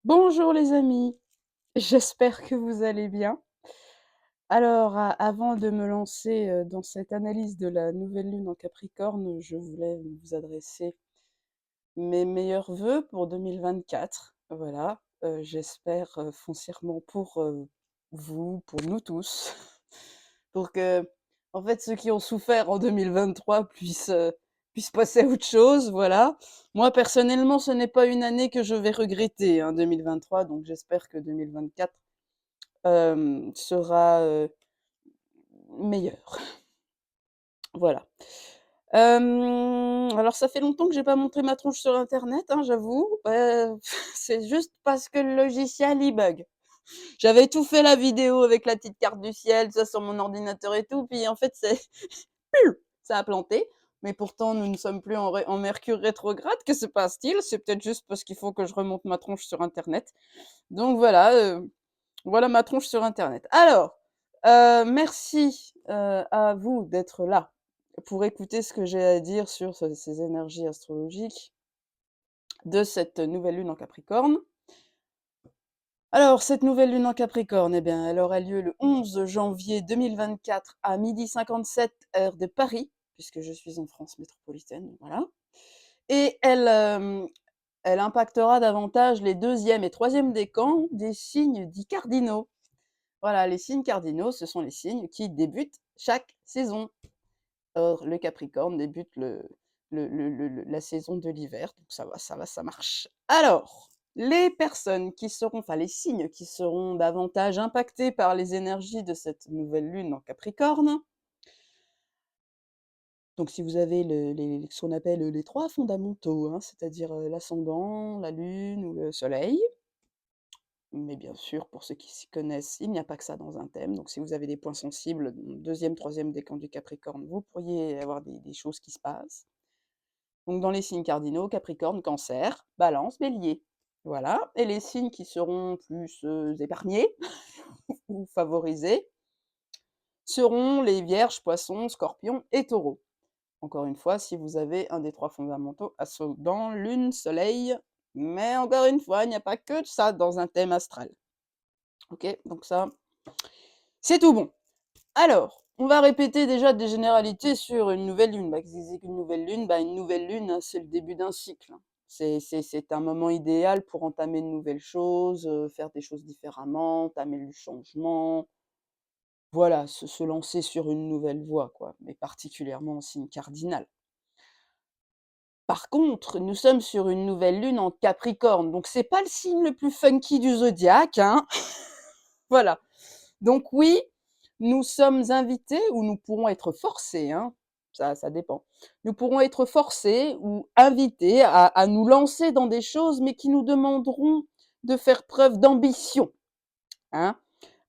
Bonjour les amis, j'espère que vous allez bien. Alors, avant de me lancer dans cette analyse de la nouvelle lune en Capricorne, je voulais vous adresser mes meilleurs vœux pour 2024. Voilà, j'espère foncièrement pour vous, pour nous tous, pour que, en fait, ceux qui ont souffert en 2023 puissent passer à autre chose. Voilà. Moi, personnellement, ce n'est pas une année que je vais regretter, hein, 2023, donc j'espère que 2024 sera meilleur. Voilà. Alors ça fait longtemps que j'ai pas montré ma tronche sur internet, hein, j'avoue. C'est juste parce que le logiciel il bug. J'avais tout fait la vidéo avec la petite carte du ciel, tout ça sur mon ordinateur et tout, puis en fait c'est ça a planté. Mais pourtant nous ne sommes plus en Mercure rétrograde, que se passe-t-il? C'est peut-être juste parce qu'il faut que je remonte ma tronche sur internet. Donc voilà, voilà ma tronche sur internet. Alors, merci à vous d'être là pour écouter ce que j'ai à dire sur ces énergies astrologiques de cette nouvelle lune en Capricorne. Alors, cette nouvelle lune en Capricorne, eh bien, elle aura lieu le 11 janvier 2024 à 12h57 heure de Paris, puisque je suis en France métropolitaine, voilà. Et elle impactera davantage les deuxième et troisième décans des signes dits cardinaux. Voilà, les signes cardinaux, ce sont les signes qui débutent chaque saison. Or, le Capricorne débute la saison de l'hiver, donc ça marche. Alors, les personnes qui seront, enfin les signes qui seront davantage impactés par les énergies de cette nouvelle lune en Capricorne, donc si vous avez ce qu'on appelle les trois fondamentaux, hein, c'est-à-dire l'ascendant, la lune ou le soleil, mais bien sûr, pour ceux qui s'y connaissent, il n'y a pas que ça dans un thème. Donc, si vous avez des points sensibles, deuxième, troisième décan du Capricorne, vous pourriez avoir des choses qui se passent. Donc, dans les signes cardinaux, Capricorne, Cancer, Balance, Bélier. Voilà. Et les signes qui seront plus épargnés ou favorisés seront les Vierges, Poissons, Scorpions et Taureaux. Encore une fois, si vous avez un des trois fondamentaux, ascendant, lune, soleil. Mais encore une fois, il n'y a pas que ça dans un thème astral. Ok, donc ça, c'est tout bon. Alors, on va répéter déjà des généralités sur une nouvelle lune. Qu'est-ce que c'est qu'une nouvelle lune? Une nouvelle lune, c'est le début d'un cycle. C'est un moment idéal pour entamer de nouvelles choses, faire des choses différemment, entamer le changement. Voilà, se lancer sur une nouvelle voie, quoi, mais particulièrement en signe cardinal. Par contre, nous sommes sur une nouvelle lune en Capricorne, donc c'est pas le signe le plus funky du zodiaque, hein. Voilà. Donc oui, nous sommes invités ou nous pourrons être forcés, hein, ça dépend. Nous pourrons être forcés ou invités à nous lancer dans des choses, mais qui nous demanderont de faire preuve d'ambition, hein,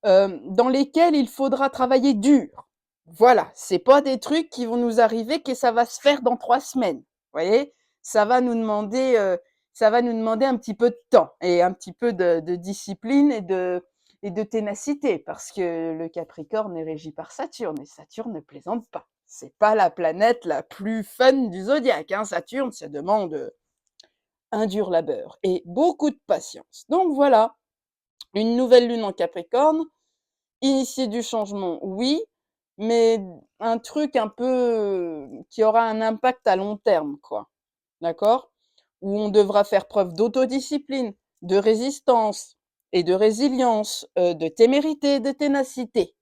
dans lesquelles il faudra travailler dur. Voilà, c'est pas des trucs qui vont nous arriver que ça va se faire dans 3 semaines. Vous voyez, ça va nous demander, un petit peu de temps et un petit peu de discipline et de ténacité, parce que le Capricorne est régi par Saturne et Saturne ne plaisante pas. C'est pas la planète la plus fun du zodiaque, hein. Saturne, ça demande un dur labeur et beaucoup de patience. Donc voilà, une nouvelle lune en Capricorne, initier du changement, oui, mais un truc un peu qui aura un impact à long terme, quoi. D'accord? Où on devra faire preuve d'autodiscipline, de résistance et de résilience, de témérité, de ténacité.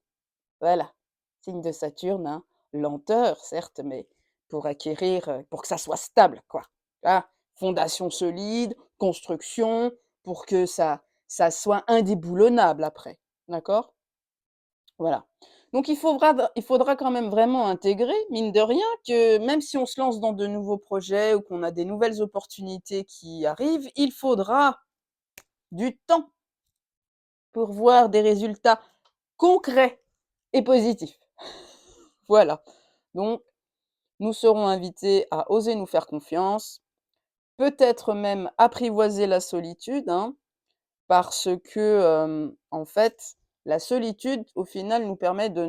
Voilà. Signe de Saturne, hein. Lenteur, certes, mais pour acquérir, pour que ça soit stable, quoi. Ah, fondation solide, construction, pour que ça soit indéboulonnable après. D'accord? Voilà. Donc il faudra quand même vraiment intégrer, mine de rien, que même si on se lance dans de nouveaux projets ou qu'on a des nouvelles opportunités qui arrivent, il faudra du temps pour voir des résultats concrets et positifs. Voilà. Donc, nous serons invités à oser nous faire confiance, peut-être même apprivoiser la solitude, hein, parce que, en fait, la solitude, au final, nous permet de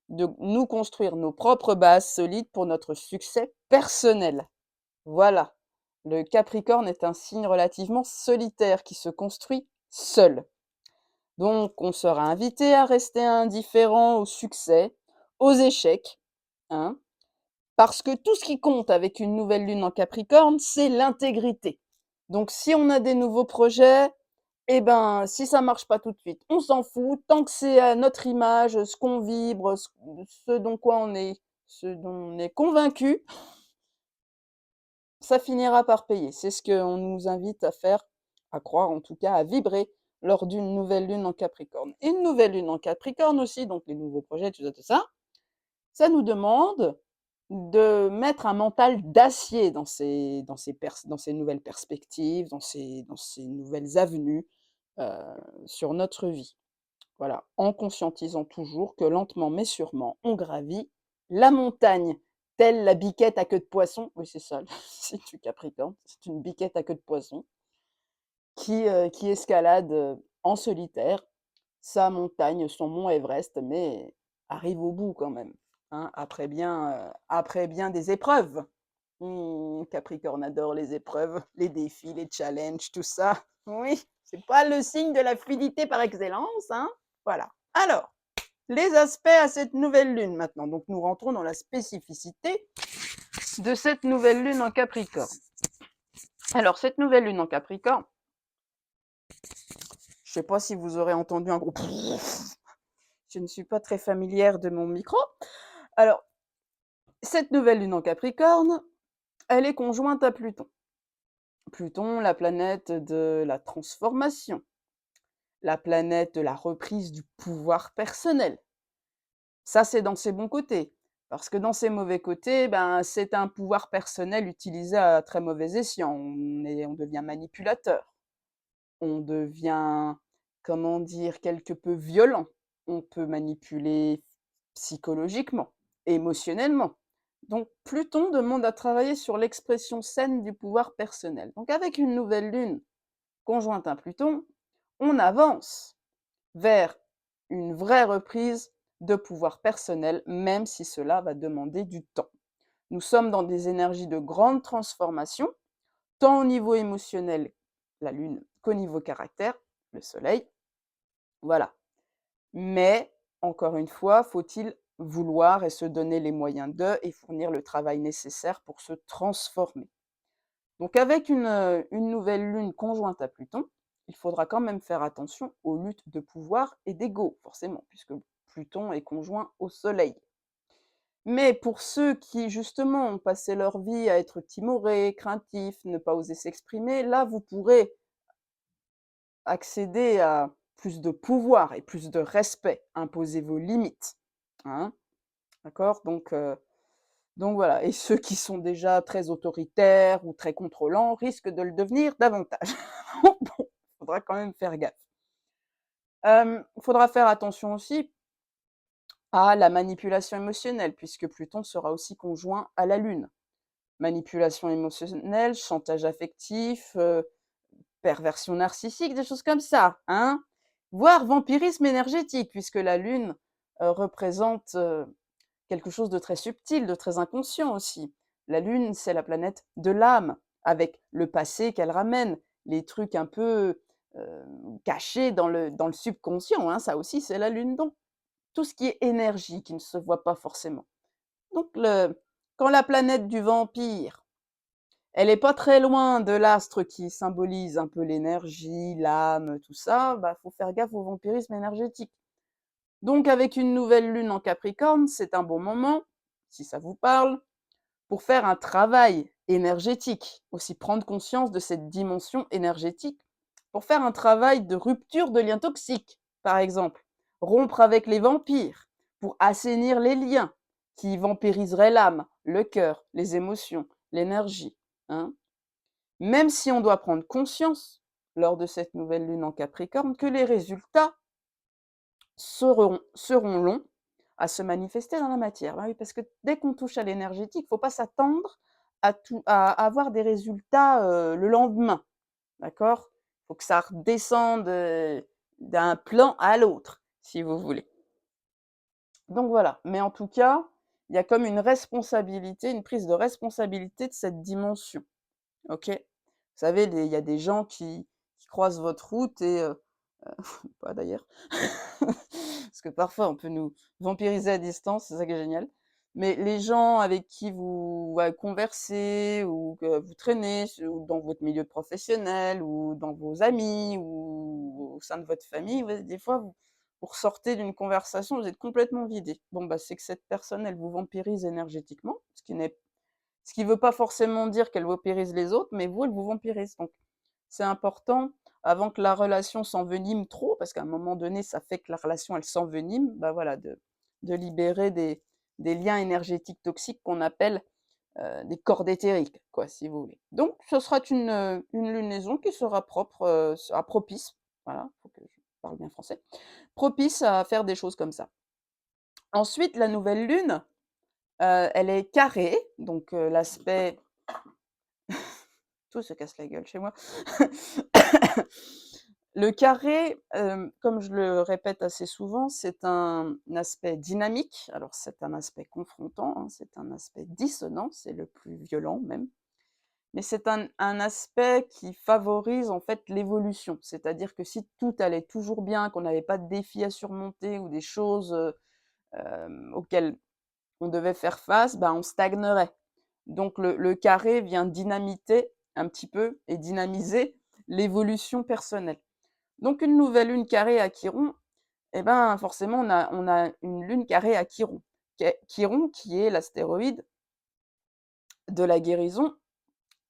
nous construire nos propres bases solides pour notre succès personnel. Voilà. Le Capricorne est un signe relativement solitaire qui se construit seul. Donc, on sera invité à rester indifférent au succès, aux échecs, hein, parce que tout ce qui compte avec une nouvelle lune en Capricorne, c'est l'intégrité. Donc, si on a des nouveaux projets, eh ben, si ça marche pas tout de suite, on s'en fout. Tant que c'est à notre image, ce qu'on vibre, ce dont on est convaincu, ça finira par payer. C'est ce qu'on nous invite à faire, à croire en tout cas, à vibrer lors d'une nouvelle lune en Capricorne. Et une nouvelle lune en Capricorne aussi, donc les nouveaux projets, tout ça, ça nous demande de mettre un mental d'acier dans ces nouvelles perspectives, dans ces nouvelles avenues sur notre vie. Voilà, en conscientisant toujours que lentement mais sûrement, on gravit la montagne, telle la biquette à queue de poisson. Oui, c'est ça, c'est du Capricorne, c'est une biquette à queue de poisson qui escalade en solitaire sa montagne, son mont Everest, mais arrive au bout quand même, hein, après bien des épreuves. Capricorne adore les épreuves, les défis, les challenges, tout ça. Oui, c'est pas le signe de la fluidité par excellence, hein. Voilà. Alors, les aspects à cette nouvelle lune maintenant. Donc, nous rentrons dans la spécificité de cette nouvelle lune en Capricorne. Alors, cette nouvelle lune en Capricorne, je sais pas si vous aurez entendu un gros je ne suis pas très familière de mon micro. Alors, cette nouvelle lune en Capricorne, elle est conjointe à Pluton. Pluton, la planète de la transformation, la planète de la reprise du pouvoir personnel. Ça, c'est dans ses bons côtés. Parce que dans ses mauvais côtés, ben, c'est un pouvoir personnel utilisé à très mauvais escient. On devient manipulateur. On devient, comment dire, quelque peu violent. On peut manipuler psychologiquement, émotionnellement. Donc Pluton demande à travailler sur l'expression saine du pouvoir personnel. Donc avec une nouvelle lune conjointe à Pluton, on avance vers une vraie reprise de pouvoir personnel, même si cela va demander du temps. Nous sommes dans des énergies de grande transformation, tant au niveau émotionnel, la Lune, qu'au niveau caractère, le Soleil. Voilà. Mais, encore une fois, faut-il vouloir et se donner les moyens de et fournir le travail nécessaire pour se transformer. Donc avec une nouvelle lune conjointe à Pluton, il faudra quand même faire attention aux luttes de pouvoir et d'ego, forcément, puisque Pluton est conjoint au Soleil. Mais pour ceux qui, justement, ont passé leur vie à être timorés, craintifs, ne pas oser s'exprimer, là, vous pourrez accéder à plus de pouvoir et plus de respect, imposer vos limites. Hein, d'accord donc voilà, et ceux qui sont déjà très autoritaires ou très contrôlants risquent de le devenir davantage. Bon, il faudra quand même faire gaffe. Il faudra faire attention aussi à la manipulation émotionnelle, puisque Pluton sera aussi conjoint à la Lune. Manipulation émotionnelle, chantage affectif, perversion narcissique, des choses comme ça, hein. Voire vampirisme énergétique, puisque la Lune représente quelque chose de très subtil, de très inconscient aussi. La Lune, c'est la planète de l'âme, avec le passé qu'elle ramène, les trucs un peu cachés dans le subconscient, hein, ça aussi c'est la Lune. Donc, tout ce qui est énergie qui ne se voit pas forcément. Donc, quand la planète du vampire, elle est pas très loin de l'astre qui symbolise un peu l'énergie, l'âme, tout ça, bah, faut faire gaffe au vampirisme énergétique. Donc, avec une nouvelle lune en Capricorne, c'est un bon moment, si ça vous parle, pour faire un travail énergétique, aussi prendre conscience de cette dimension énergétique, pour faire un travail de rupture de liens toxiques, par exemple, rompre avec les vampires, pour assainir les liens qui vampiriseraient l'âme, le cœur, les émotions, l'énergie. Hein. Même si on doit prendre conscience, lors de cette nouvelle lune en Capricorne, que les résultats seront longs à se manifester dans la matière. Ben oui, parce que dès qu'on touche à l'énergétique, il ne faut pas s'attendre à avoir des résultats le lendemain. D'accord? Il faut que ça redescende d'un plan à l'autre, si vous voulez. Donc voilà. Mais en tout cas, il y a comme une responsabilité, une prise de responsabilité de cette dimension. OK? Vous savez, il y a des gens qui croisent votre route et pas d'ailleurs, parce que parfois on peut nous vampiriser à distance, c'est ça qui est génial. Mais les gens avec qui vous, ouais, conversez ou que vous traînez ou dans votre milieu professionnel ou dans vos amis ou au sein de votre famille, ouais, des fois vous ressortez d'une conversation, vous êtes complètement vidé. Bon, bah, c'est que cette personne, elle vous vampirise énergétiquement, ce qui veut pas forcément dire qu'elle vampirise les autres, mais vous, elle vous vampirise. Donc c'est important, avant que la relation s'envenime trop, parce qu'à un moment donné, ça fait que la relation, elle s'envenime, bah, voilà, de libérer des liens énergétiques toxiques qu'on appelle, des cordes éthériques, quoi, si vous voulez. Donc ce sera une lunaison qui sera propre, sera propice, voilà, faut que je parle bien français, propice à faire des choses comme ça. Ensuite, la nouvelle lune, elle est carrée, donc l'aspect tout se casse la gueule chez moi. Le carré, comme je le répète assez souvent, c'est un aspect dynamique. Alors c'est un aspect confrontant, hein, c'est un aspect dissonant, c'est le plus violent même. Mais c'est un aspect qui favorise en fait l'évolution. C'est-à-dire que si tout allait toujours bien, qu'on n'avait pas de défis à surmonter ou des choses, auxquelles on devait faire face, ben, on stagnerait. Donc le carré vient dynamiter un petit peu et dynamiser l'évolution personnelle. Donc une nouvelle lune carrée à Chiron, eh ben, forcément on a une lune carrée à Chiron. Chiron qui est l'astéroïde de la guérison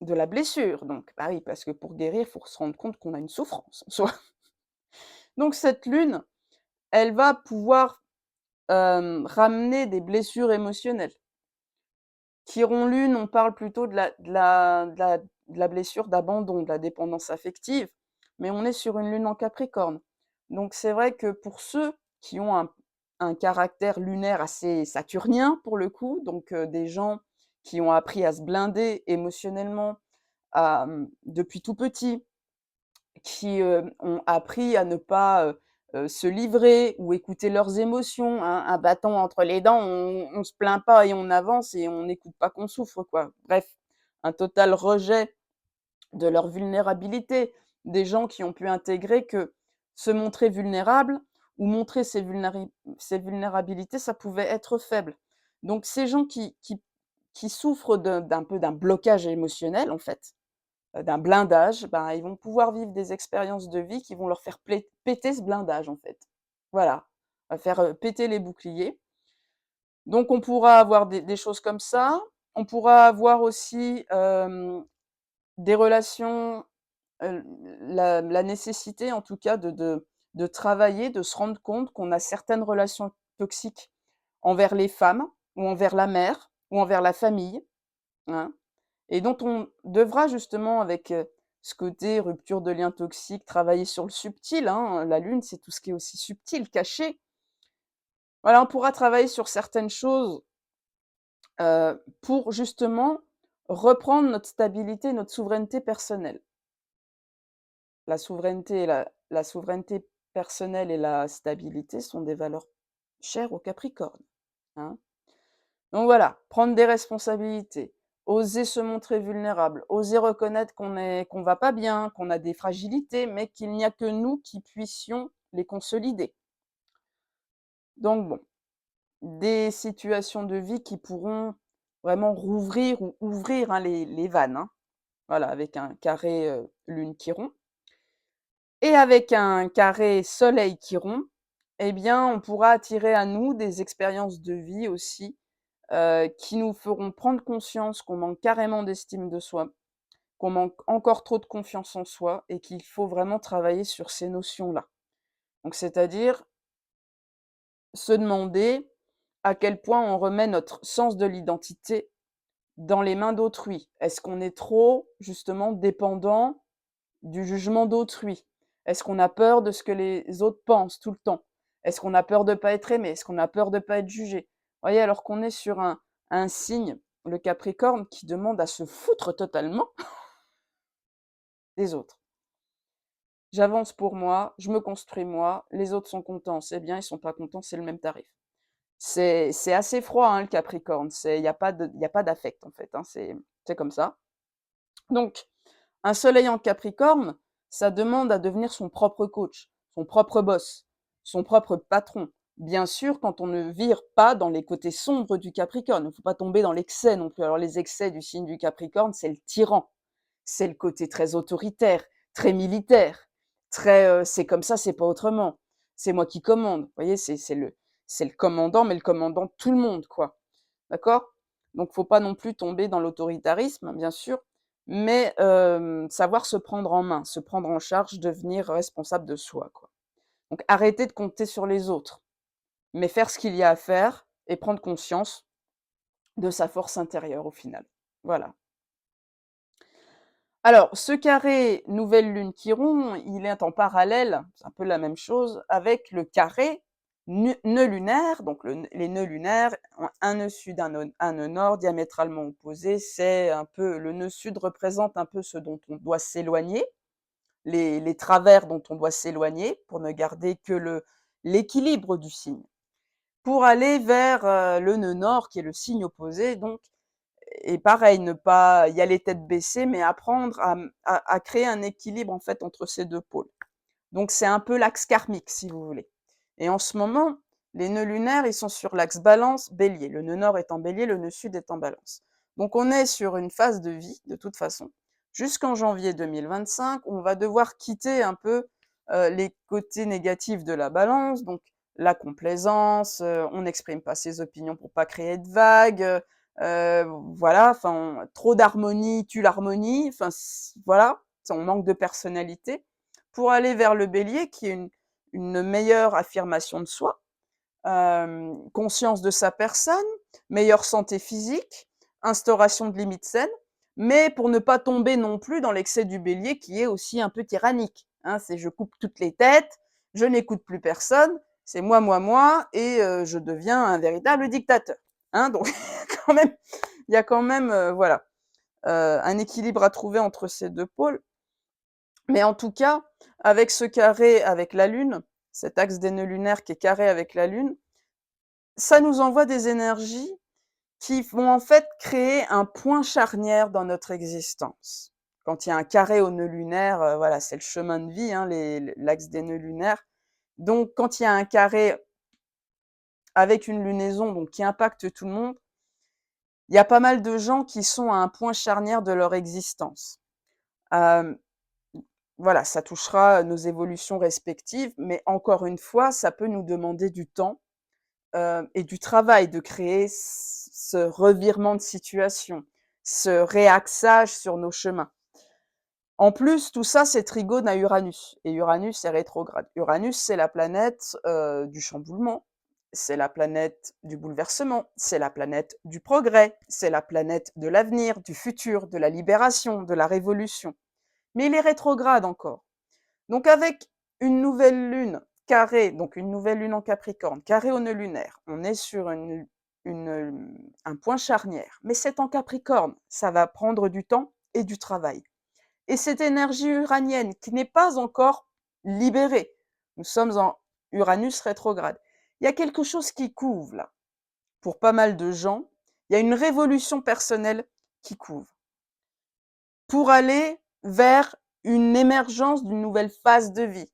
de la blessure. Donc bah oui, parce que pour guérir, il faut se rendre compte qu'on a une souffrance en soi. Donc cette lune, elle va pouvoir, ramener des blessures émotionnelles. Chiron lune, on parle plutôt de la blessure d'abandon, de la dépendance affective, mais on est sur une lune en Capricorne. Donc c'est vrai que pour ceux qui ont un caractère lunaire assez saturnien pour le coup, donc des gens qui ont appris à se blinder émotionnellement depuis tout petit, qui, ont appris à ne pas, se livrer ou écouter leurs émotions, hein. Un bâton entre les dents, on se plaint pas et on avance et on n'écoute pas qu'on souffre, quoi. Bref, un total rejet de leur vulnérabilité. Des gens qui ont pu intégrer que se montrer vulnérable ou montrer ses vulnérabilités, ça pouvait être faible. Donc ces gens qui souffrent d'un peu d'un blocage émotionnel, en fait, d'un blindage, ben, ils vont pouvoir vivre des expériences de vie qui vont leur faire péter ce blindage, en fait. Voilà, faire péter les boucliers. Donc on pourra avoir des choses comme ça. On pourra avoir aussi des relations, la nécessité en tout cas de travailler, de se rendre compte qu'on a certaines relations toxiques envers les femmes ou envers la mère ou envers la famille, hein. Et dont on devra justement avec, ce côté rupture de liens toxiques, travailler sur le subtil, hein, la lune, c'est tout ce qui est aussi subtil, caché. Voilà, on pourra travailler sur certaines choses, pour justement reprendre notre stabilité, notre souveraineté personnelle. La souveraineté personnelle et la stabilité sont des valeurs chères au Capricorne, hein. Donc voilà, prendre des responsabilités, oser se montrer vulnérable, oser reconnaître qu'on va pas bien, qu'on a des fragilités, mais qu'il n'y a que nous qui puissions les consolider. Donc bon, des situations de vie qui pourront vraiment rouvrir ou ouvrir, hein, les vannes, hein. Voilà, avec un carré, lune Chiron et avec un carré soleil Chiron, eh bien, on pourra attirer à nous des expériences de vie aussi, qui nous feront prendre conscience qu'on manque carrément d'estime de soi, qu'on manque encore trop de confiance en soi et qu'il faut vraiment travailler sur ces notions-là. Donc c'est-à-dire se demander à quel point on remet notre sens de l'identité dans les mains d'autrui. Est-ce qu'on est trop justement dépendant du jugement d'autrui? Est-ce qu'on a peur de ce que les autres pensent tout le temps? Est-ce qu'on a peur de ne pas être aimé? Est-ce qu'on a peur de ne pas être jugé? Vous voyez, alors qu'on est sur un signe, le Capricorne, qui demande à se foutre totalement des autres. J'avance pour moi, je me construis moi, les autres sont contents, c'est bien, ils sont pas contents, c'est le même tarif. C'est assez froid, hein, le Capricorne, il y a pas d'affect en fait, hein, c'est comme ça. Donc, un soleil en Capricorne, ça demande à devenir son propre coach, son propre boss, son propre patron. Bien sûr, quand on ne vire pas dans les côtés sombres du Capricorne. Il ne faut pas tomber dans l'excès non plus. Alors, les excès du signe du Capricorne, c'est le tyran. C'est le côté très autoritaire, très militaire, très c'est comme ça, c'est pas autrement. C'est moi qui commande. Vous voyez, c'est le commandant, mais le commandant de tout le monde, quoi. D'accord? Donc, faut pas non plus tomber dans l'autoritarisme, bien sûr, mais savoir se prendre en main, se prendre en charge, devenir responsable de soi, quoi. Donc, arrêter de compter sur les autres, mais faire ce qu'il y a à faire et prendre conscience de sa force intérieure au final. Voilà. Alors, ce carré nouvelle lune Chiron, il est en parallèle, c'est un peu la même chose, avec le carré nœud lunaire. Donc, les nœuds lunaires ont un nœud sud, un nœud nord, diamétralement opposés. C'est un peu, le nœud sud représente un peu ce dont on doit s'éloigner, les travers dont on doit s'éloigner pour ne garder que l'équilibre du signe. Pour aller vers le nœud nord, qui est le signe opposé, donc, et pareil, ne pas y aller tête baissée, mais apprendre à créer un équilibre en fait entre ces deux pôles. Donc c'est un peu l'axe karmique, si vous voulez. Et en ce moment, les nœuds lunaires, ils sont sur l'axe balance, bélier. Le nœud nord est en bélier, le nœud sud est en balance. Donc on est sur une phase de vie, de toute façon, jusqu'en janvier 2025, on va devoir quitter un peu les côtés négatifs de la balance, donc la complaisance, on n'exprime pas ses opinions pour pas créer de vagues, voilà, enfin, trop d'harmonie tue l'harmonie, enfin, voilà, on manque de personnalité, pour aller vers le bélier qui est une meilleure affirmation de soi, conscience de sa personne, meilleure santé physique, instauration de limites saines, mais pour ne pas tomber non plus dans l'excès du bélier qui est aussi un peu tyrannique. Hein, c'est je coupe toutes les têtes, je n'écoute plus personne, c'est moi, et je deviens un véritable dictateur. Hein, donc, quand même, il y a quand même, voilà, un équilibre à trouver entre ces deux pôles. Mais en tout cas, avec ce carré avec la Lune, cet axe des nœuds lunaires qui est carré avec la Lune, ça nous envoie des énergies qui vont en fait créer un point charnière dans notre existence. Quand il y a un carré au nœud lunaire, voilà, c'est le chemin de vie, hein, l'axe des nœuds lunaires. Donc, quand il y a un carré avec une lunaison donc, qui impacte tout le monde, il y a pas mal de gens qui sont à un point charnière de leur existence. Voilà, ça touchera nos évolutions respectives, mais encore une fois, ça peut nous demander du temps et du travail de créer ce revirement de situation, ce réaxage sur nos chemins. En plus, tout ça, c'est trigone à Uranus. Et Uranus est rétrograde. Uranus, c'est la planète du chamboulement, c'est la planète du bouleversement, c'est la planète du progrès, c'est la planète de l'avenir, du futur, de la libération, de la révolution. Mais il est rétrograde encore. Donc avec une nouvelle lune carrée, donc une nouvelle lune en Capricorne, carrée au nœud lunaire, on est sur un point charnière. Mais c'est en Capricorne, ça va prendre du temps et du travail. Et cette énergie uranienne qui n'est pas encore libérée, nous sommes en Uranus rétrograde, il y a quelque chose qui couvre là. Pour pas mal de gens, il y a une révolution personnelle qui couvre. Pour aller vers une émergence d'une nouvelle phase de vie,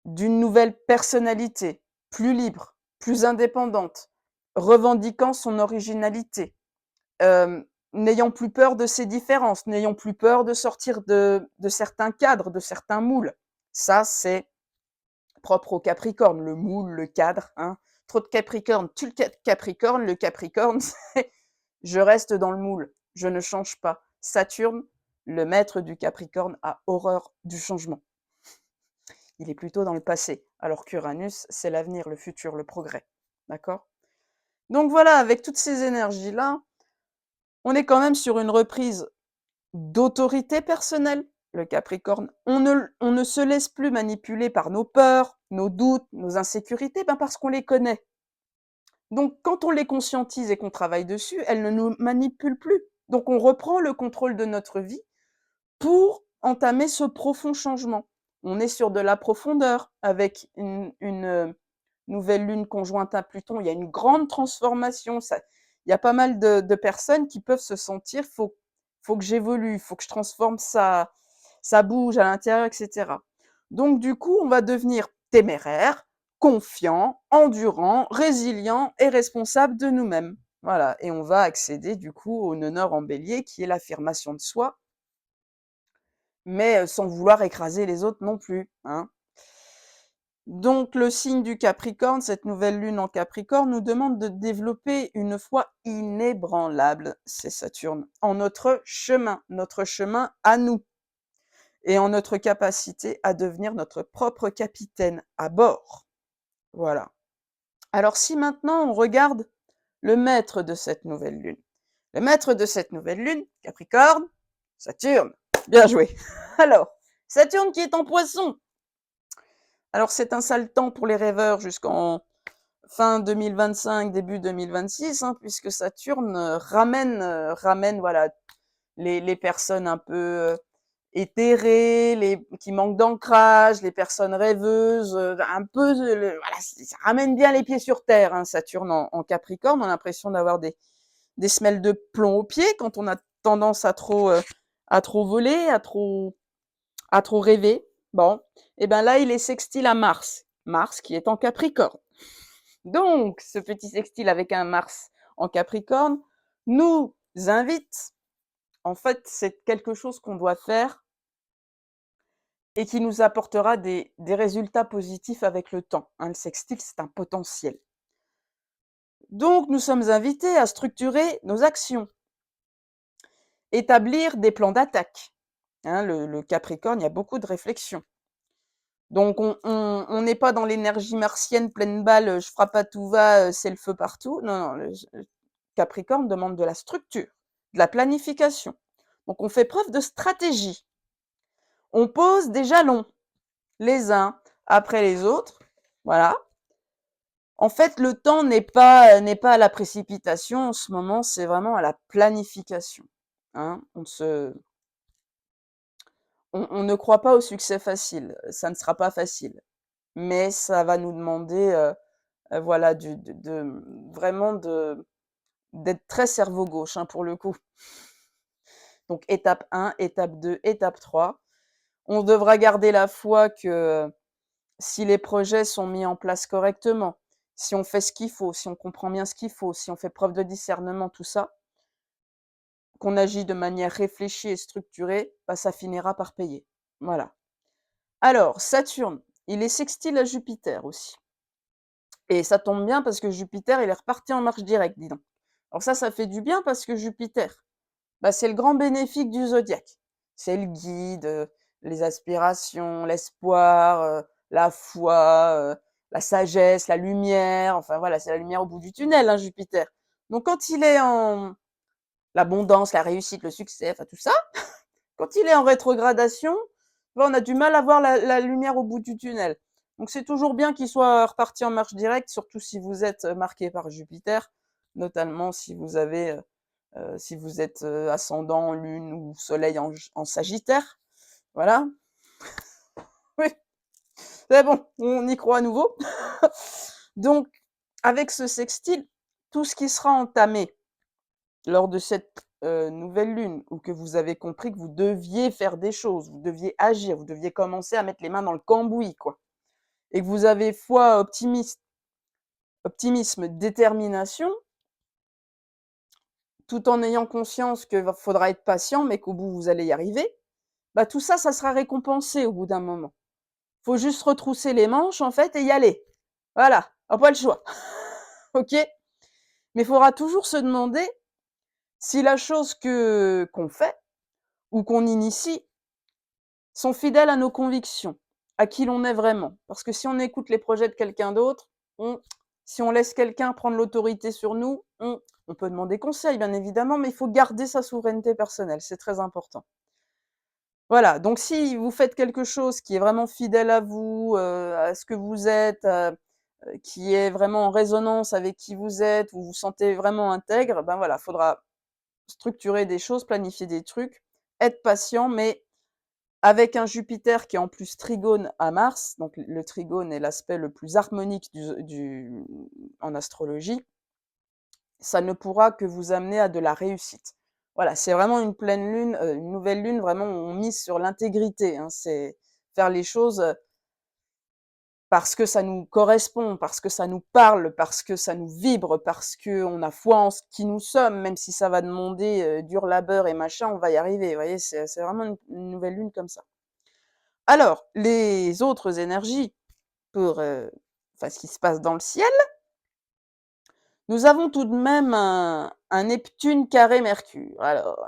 d'une nouvelle personnalité, plus libre, plus indépendante, revendiquant son originalité, n'ayant plus peur de ses différences, n'ayant plus peur de sortir de certains cadres, de certains moules. Ça, c'est propre au Capricorne, le moule, le cadre. Hein. Trop de Capricorne, tue le Capricorne. Le Capricorne, c'est je reste dans le moule, je ne change pas. Saturne, le maître du Capricorne, a horreur du changement. Il est plutôt dans le passé, alors qu'Uranus, c'est l'avenir, le futur, le progrès. D'accord? Donc voilà, avec toutes ces énergies-là, on est quand même sur une reprise d'autorité personnelle, le Capricorne. On ne se laisse plus manipuler par nos peurs, nos doutes, nos insécurités, parce qu'on les connaît. Donc quand on les conscientise et qu'on travaille dessus, elles ne nous manipulent plus. Donc on reprend le contrôle de notre vie pour entamer ce profond changement. On est sur de la profondeur avec une nouvelle lune conjointe à Pluton. Il y a une grande transformation. Il y a pas mal de personnes qui peuvent se sentir, faut que j'évolue, faut que je transforme ça, ça bouge à l'intérieur, etc. Donc du coup, on va devenir téméraire, confiant, endurant, résilient et responsable de nous-mêmes. Voilà, et on va accéder du coup au nœud nord en bélier qui est l'affirmation de soi, mais sans vouloir écraser les autres non plus, hein. Donc le signe du Capricorne, cette nouvelle lune en Capricorne, nous demande de développer une foi inébranlable, c'est Saturne, en notre chemin à nous, et en notre capacité à devenir notre propre capitaine à bord. Voilà. Alors si maintenant on regarde le maître de cette nouvelle lune. Le maître de cette nouvelle lune, Capricorne, Saturne. Bien joué. Alors, Saturne qui est en Poisson. Alors c'est un sale temps pour les rêveurs jusqu'en fin 2025, début 2026, hein, puisque Saturne ramène voilà, les personnes un peu éthérées, qui manquent d'ancrage, les personnes rêveuses, un peu, voilà, ça ramène bien les pieds sur terre, hein, Saturne en Capricorne. On a l'impression d'avoir des semelles de plomb aux pieds quand on a tendance à trop voler, à trop rêver. Bon, et ben là, il est sextile à Mars. Mars qui est en Capricorne. Donc, ce petit sextile avec un Mars en Capricorne nous invite, en fait, c'est quelque chose qu'on doit faire et qui nous apportera des résultats positifs avec le temps, hein. Le sextile, c'est un potentiel. Donc, nous sommes invités à structurer nos actions, établir des plans d'attaque. Hein, le Capricorne, il y a beaucoup de réflexion. Donc, on n'est pas dans l'énergie martienne pleine balle, je frappe à tout va, c'est le feu partout. Non, non, le Capricorne demande de la structure, de la planification. Donc, on fait preuve de stratégie. On pose des jalons, les uns après les autres. Voilà. En fait, le temps n'est pas à la précipitation en ce moment, c'est vraiment à la planification. Hein, on ne croit pas au succès facile, ça ne sera pas facile, mais ça va nous demander, voilà, vraiment d'être très cerveau gauche, hein, pour le coup. Donc étape 1, étape 2, étape 3. On devra garder la foi que si les projets sont mis en place correctement, si on fait ce qu'il faut, si on comprend bien ce qu'il faut, si on fait preuve de discernement, tout ça, qu'on agit de manière réfléchie et structurée, bah, ça finira par payer. Voilà. Alors, Saturne, il est sextile à Jupiter aussi. Et ça tombe bien parce que Jupiter, il est reparti en marche directe, dis donc. Alors ça fait du bien parce que Jupiter, bah, c'est le grand bénéfique du zodiaque. C'est le guide, les aspirations, l'espoir, la foi, la sagesse, la lumière. Enfin voilà, c'est la lumière au bout du tunnel, hein, Jupiter. Donc quand il est en l'abondance, la réussite, le succès, enfin tout ça, quand il est en rétrogradation, ben, on a du mal à voir la lumière au bout du tunnel. Donc c'est toujours bien qu'il soit reparti en marche directe, surtout si vous êtes marqué par Jupiter, notamment si vous avez si vous êtes ascendant, lune ou soleil en Sagittaire. Voilà. Oui, c'est bon, on y croit à nouveau. Donc, avec ce sextile, tout ce qui sera entamé lors de cette nouvelle lune, ou que vous avez compris que vous deviez faire des choses, vous deviez agir, vous deviez commencer à mettre les mains dans le cambouis, quoi. Et que vous avez foi, optimisme, détermination, tout en ayant conscience qu'il faudra être patient, mais qu'au bout, vous allez y arriver, bah tout ça, ça sera récompensé au bout d'un moment. Faut juste retrousser les manches, en fait, et y aller. Voilà, on n'a pas le choix. OK? Mais il faudra toujours se demander si la chose qu'on fait ou qu'on initie sont fidèles à nos convictions, à qui l'on est vraiment. Parce que si on écoute les projets de quelqu'un d'autre, si on laisse quelqu'un prendre l'autorité sur nous, on peut demander conseil, bien évidemment, mais il faut garder sa souveraineté personnelle, c'est très important. Voilà, donc si vous faites quelque chose qui est vraiment fidèle à vous, à ce que vous êtes, qui est vraiment en résonance avec qui vous êtes, vous vous sentez vraiment intègre, ben voilà, faudra structurer des choses, planifier des trucs, être patient, mais avec un Jupiter qui est en plus trigone à Mars, donc le trigone est l'aspect le plus harmonique en astrologie, ça ne pourra que vous amener à de la réussite. voilà, c'est vraiment une pleine lune, une nouvelle lune, vraiment, on mise sur l'intégrité, hein. C'est faire les choses, parce que ça nous correspond, parce que ça nous parle, parce que ça nous vibre, parce qu'on a foi en ce qui nous sommes, même si ça va demander, dur labeur et machin, on va y arriver. Vous voyez? C'est vraiment une nouvelle lune comme ça. Alors, les autres énergies pour, enfin, ce qui se passe dans le ciel, nous avons tout de même un Neptune carré Mercure. Alors,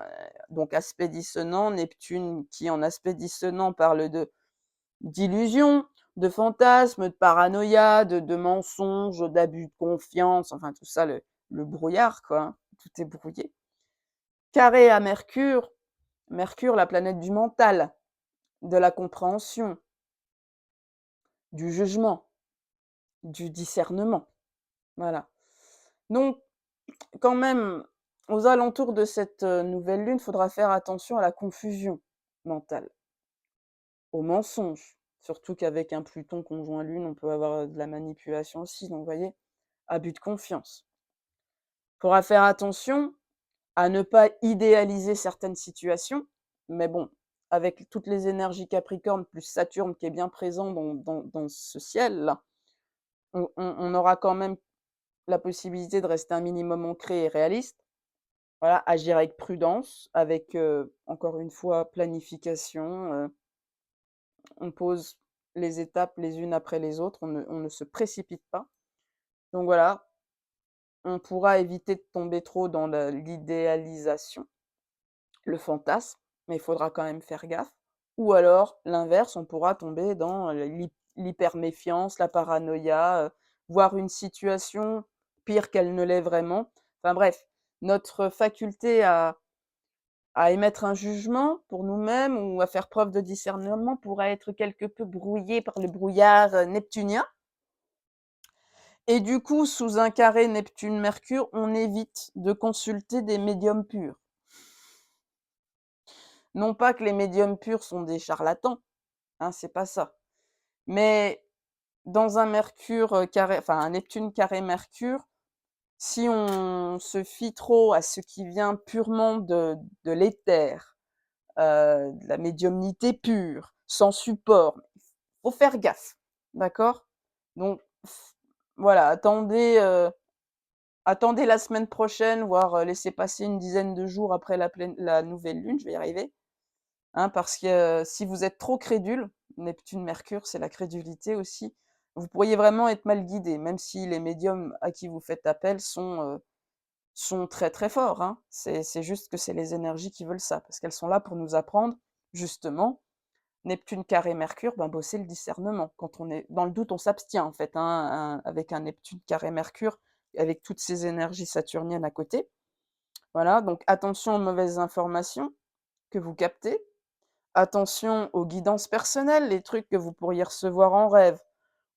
donc aspect dissonant, Neptune qui en aspect dissonant parle d'illusions, de fantasmes, de paranoïa, de mensonges, d'abus de confiance, enfin tout ça, le brouillard, quoi, hein, tout est brouillé. Carré à Mercure, Mercure, la planète du mental, de la compréhension, du jugement, du discernement. Voilà. Donc, quand même, aux alentours de cette nouvelle lune, il faudra faire attention à la confusion mentale, aux mensonges. Surtout qu'avec un Pluton conjoint Lune, on peut avoir de la manipulation aussi. Donc, vous voyez, abus de confiance. Il faudra faire attention à ne pas idéaliser certaines situations. Mais bon, avec toutes les énergies Capricorne plus Saturne qui est bien présent dans ce ciel-là, on aura quand même la possibilité de rester un minimum ancré et réaliste. Voilà, agir avec prudence, avec, encore une fois, planification, on pose les étapes les unes après les autres, on ne se précipite pas. Donc voilà, on pourra éviter de tomber trop dans l'idéalisation, le fantasme, mais il faudra quand même faire gaffe. Ou alors, l'inverse, on pourra tomber dans l'hyperméfiance, la paranoïa, voir une situation pire qu'elle ne l'est vraiment. Enfin bref, notre faculté à émettre un jugement pour nous-mêmes ou à faire preuve de discernement pourra être quelque peu brouillée par le brouillard neptunien. Et du coup, sous un carré Neptune-Mercure, on évite de consulter des médiums purs. Non pas que les médiums purs sont des charlatans, hein, c'est pas ça. Mais dans un Mercure carré, enfin un Neptune carré Mercure, si on se fie trop à ce qui vient purement de l'éther, de la médiumnité pure, sans support, faut faire gaffe, d'accord? Donc voilà, attendez la semaine prochaine, voire laissez passer une dizaine de jours après la nouvelle lune, je vais y arriver, hein, parce que si vous êtes trop crédule, Neptune-Mercure, c'est la crédulité aussi, vous pourriez vraiment être mal guidé, même si les médiums à qui vous faites appel sont très très forts, hein. C'est juste que c'est les énergies qui veulent ça, parce qu'elles sont là pour nous apprendre, justement, Neptune carré Mercure, ben bosser le discernement. Quand on est dans le doute, on s'abstient en fait, hein, avec un Neptune carré Mercure, avec toutes ces énergies saturniennes à côté. Voilà, donc attention aux mauvaises informations que vous captez. Attention aux guidances personnelles, les trucs que vous pourriez recevoir en rêve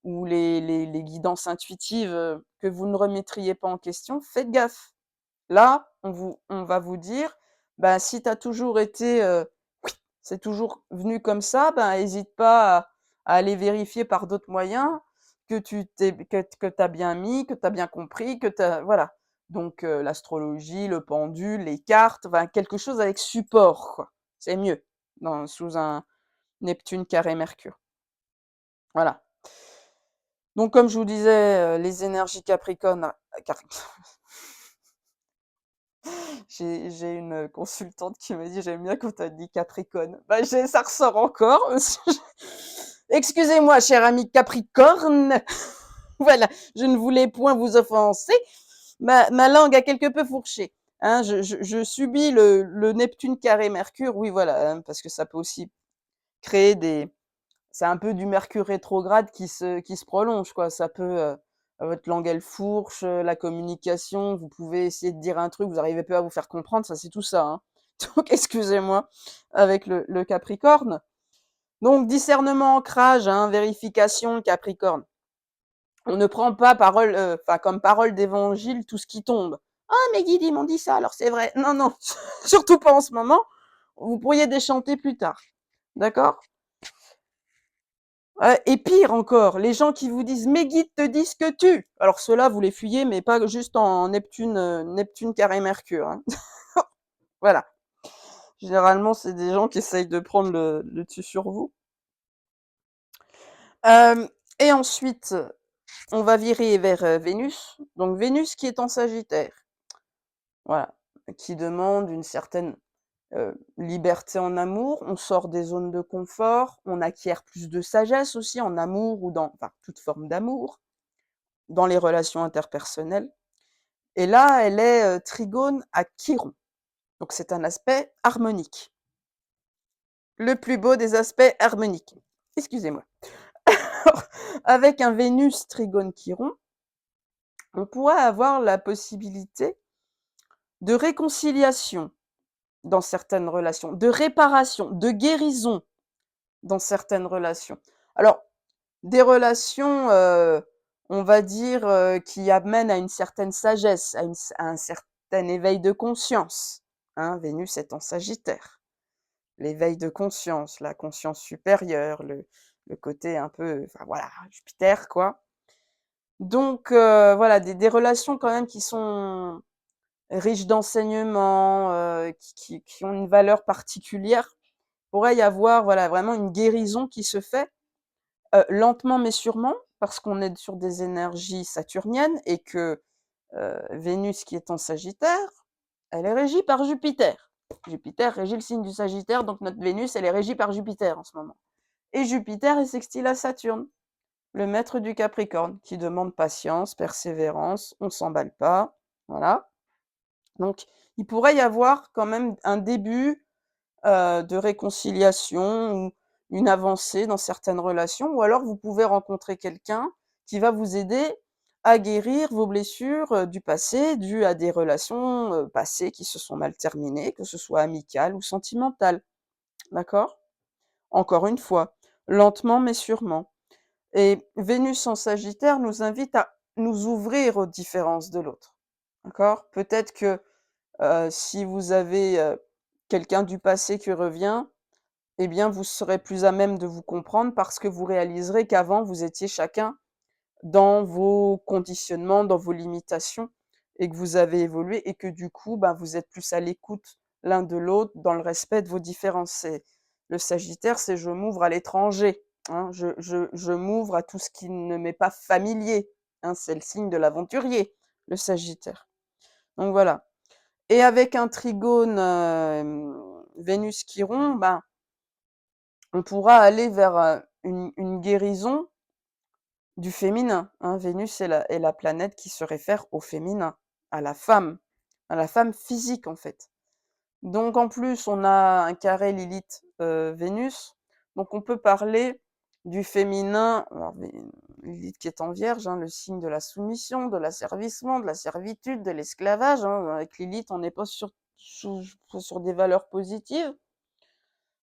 ou les guidances intuitives que vous ne remettriez pas en question. Faites gaffe. Là, on va vous dire, bah, si tu as toujours été c'est toujours venu comme ça, ben hésite pas à aller vérifier par d'autres moyens que tu as bien mis, que tu as bien compris, que tu voilà. Donc l'astrologie, le pendule, les cartes, enfin quelque chose avec support, quoi. C'est mieux sous un Neptune carré Mercure. Voilà. Donc comme je vous disais, les énergies Capricorne, j'ai une consultante qui me dit: «J'aime bien quand tu as dit Capricorne». Bah, ça ressort encore. Excusez-moi, cher ami Capricorne. Voilà, je ne voulais point vous offenser. Ma langue a quelque peu fourché. Hein, je subis le Neptune carré Mercure. Oui, voilà, hein, parce que ça peut aussi créer des. C'est un peu du Mercure rétrograde qui se prolonge, quoi. Ça peut. Votre langue, elle fourche, la communication, vous pouvez essayer de dire un truc, vous n'arrivez pas à vous faire comprendre, ça, c'est tout ça. Hein. Donc, excusez-moi, avec le Capricorne. Donc, discernement, ancrage, hein, vérification, Capricorne. On ne prend pas comme parole d'évangile tout ce qui tombe. Ah, mes guides, ils m'ont dit ça, alors c'est vrai. Non, non, surtout pas en ce moment. Vous pourriez déchanter plus tard. D'accord? Et pire encore, les gens qui vous disent mes guides te disent que tu. Alors ceux-là, vous les fuyez, mais pas juste en Neptune carré Mercure. Hein. Voilà. Généralement, c'est des gens qui essayent de prendre le dessus sur vous. Hem et ensuite, on va virer vers, Vénus. Donc Vénus qui est en Sagittaire, voilà, qui demande une certaine, liberté en amour. On sort des zones de confort, on acquiert plus de sagesse aussi en amour ou dans enfin, toute forme d'amour, dans les relations interpersonnelles. Et là, elle est, trigone à Chiron, donc c'est un aspect harmonique. Le plus beau des aspects harmoniques. Excusez-moi. Avec un Vénus trigone Chiron, on pourrait avoir la possibilité de réconciliation dans certaines relations, de réparation, de guérison dans certaines relations. Alors, des relations, on va dire, qui amènent à une certaine sagesse, à un certain éveil de conscience, hein. Vénus est en Sagittaire. L'éveil de conscience, la conscience supérieure, le côté un peu, enfin voilà, Jupiter quoi. Donc voilà, des relations quand même qui sont riches d'enseignements, qui ont une valeur particulière. Il pourrait y avoir, voilà, vraiment une guérison qui se fait, lentement mais sûrement, parce qu'on est sur des énergies saturniennes et que, Vénus qui est en Sagittaire, elle est régie par Jupiter. Jupiter régit le signe du Sagittaire, donc notre Vénus, elle est régie par Jupiter en ce moment. Et Jupiter est sextile à Saturne, le maître du Capricorne, qui demande patience, persévérance, on s'emballe pas, voilà. Donc, il pourrait y avoir quand même un début, de réconciliation ou une avancée dans certaines relations, ou alors vous pouvez rencontrer quelqu'un qui va vous aider à guérir vos blessures, du passé, dues à des relations, passées qui se sont mal terminées, que ce soit amicales ou sentimentales, d'accord? Encore une fois, lentement mais sûrement. Et Vénus en Sagittaire nous invite à nous ouvrir aux différences de l'autre, d'accord? Peut-être que, si vous avez, quelqu'un du passé qui revient, eh bien, vous serez plus à même de vous comprendre parce que vous réaliserez qu'avant, vous étiez chacun dans vos conditionnements, dans vos limitations et que vous avez évolué et que du coup, bah, vous êtes plus à l'écoute l'un de l'autre dans le respect de vos différences. Le Sagittaire, c'est je m'ouvre à l'étranger, hein, je m'ouvre à tout ce qui ne m'est pas familier, hein, c'est le signe de l'aventurier, le Sagittaire. Donc voilà. Et avec un trigone, Vénus-Chiron, ben, on pourra aller vers, une guérison du féminin, hein. Vénus est la planète qui se réfère au féminin, à à la femme physique, en fait. Donc en plus, on a un carré Lilith, Vénus, donc on peut parler du féminin, alors Lilith qui est en Vierge, hein, le signe de la soumission, de l'asservissement, de la servitude, de l'esclavage, hein. Avec Lilith, on n'est pas sur des valeurs positives.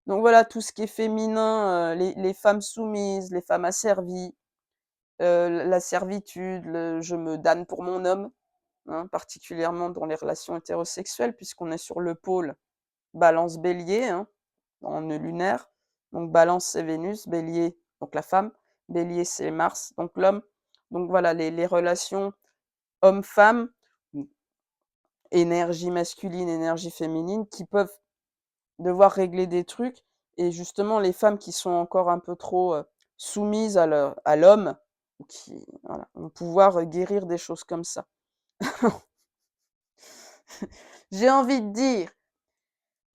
Donc voilà, tout ce qui est féminin, les femmes soumises, les femmes asservies, la servitude, le je me damne pour mon homme, hein, particulièrement dans les relations hétérosexuelles, puisqu'on est sur le pôle Balance-Bélier, hein, en nœud lunaire. Donc Balance, c'est Vénus, Bélier, donc la femme, Bélier, c'est Mars, donc l'homme. Donc voilà, les relations homme-femme, énergie masculine, énergie féminine, qui peuvent devoir régler des trucs. Et justement, les femmes qui sont encore un peu trop, soumises à l'homme, qui voilà, vont pouvoir, guérir des choses comme ça. J'ai envie de dire,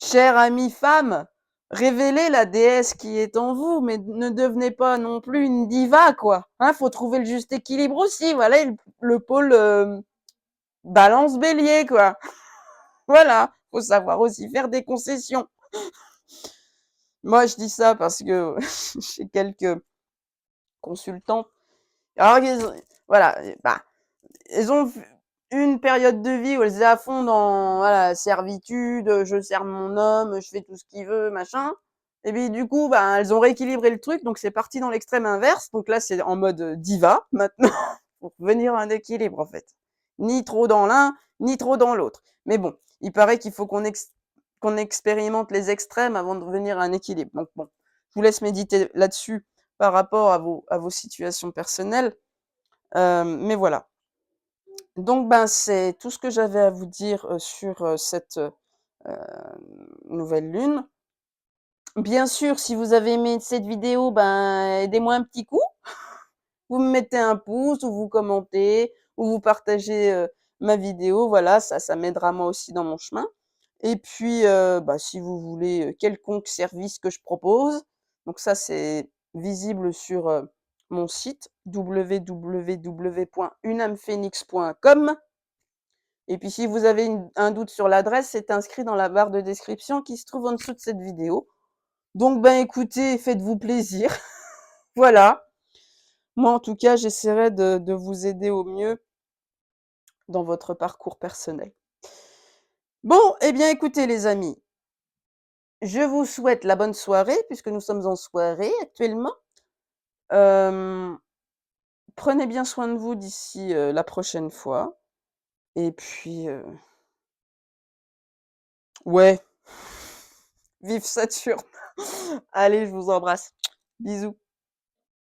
chère amie femme, révélez la déesse qui est en vous, mais ne devenez pas non plus une diva, quoi. Hein, faut trouver le juste équilibre aussi, voilà, le pôle, Balance Bélier, quoi. Voilà, faut savoir aussi faire des concessions. Moi, je dis ça parce que j'ai quelques consultantes. Alors, voilà, bah, elles ont une période de vie où elles étaient à fond dans voilà, servitude, je sers mon homme, je fais tout ce qu'il veut, machin. Et puis du coup, bah, elles ont rééquilibré le truc, donc c'est parti dans l'extrême inverse. Donc là, c'est en mode diva maintenant, pour venir à un équilibre en fait. Ni trop dans l'un, ni trop dans l'autre. Mais bon, il paraît qu'il faut qu'on expérimente les extrêmes avant de revenir à un équilibre. Donc bon, je vous laisse méditer là-dessus par rapport à vos situations personnelles. Mais voilà. Donc ben, c'est tout ce que j'avais à vous dire, sur, cette, nouvelle lune. Bien sûr, si vous avez aimé cette vidéo, ben, aidez-moi un petit coup. Vous me mettez un pouce ou vous commentez ou vous partagez, ma vidéo, voilà, ça m'aidera moi aussi dans mon chemin et puis, bah, si vous voulez, quelconque service que je propose, donc ça, c'est visible sur, mon site www.unamephénix.com et puis si vous avez un doute sur l'adresse, c'est inscrit dans la barre de description qui se trouve en dessous de cette vidéo. Donc ben, écoutez, faites-vous plaisir. Voilà. Moi, en tout cas, j'essaierai de vous aider au mieux dans votre parcours personnel. Bon, eh bien, écoutez, les amis, je vous souhaite la bonne soirée, puisque nous sommes en soirée actuellement. Hem, Prenez bien soin de vous d'ici, la prochaine fois. Et puis, ouais, vive Saturne! Allez, je vous embrasse. Bisous.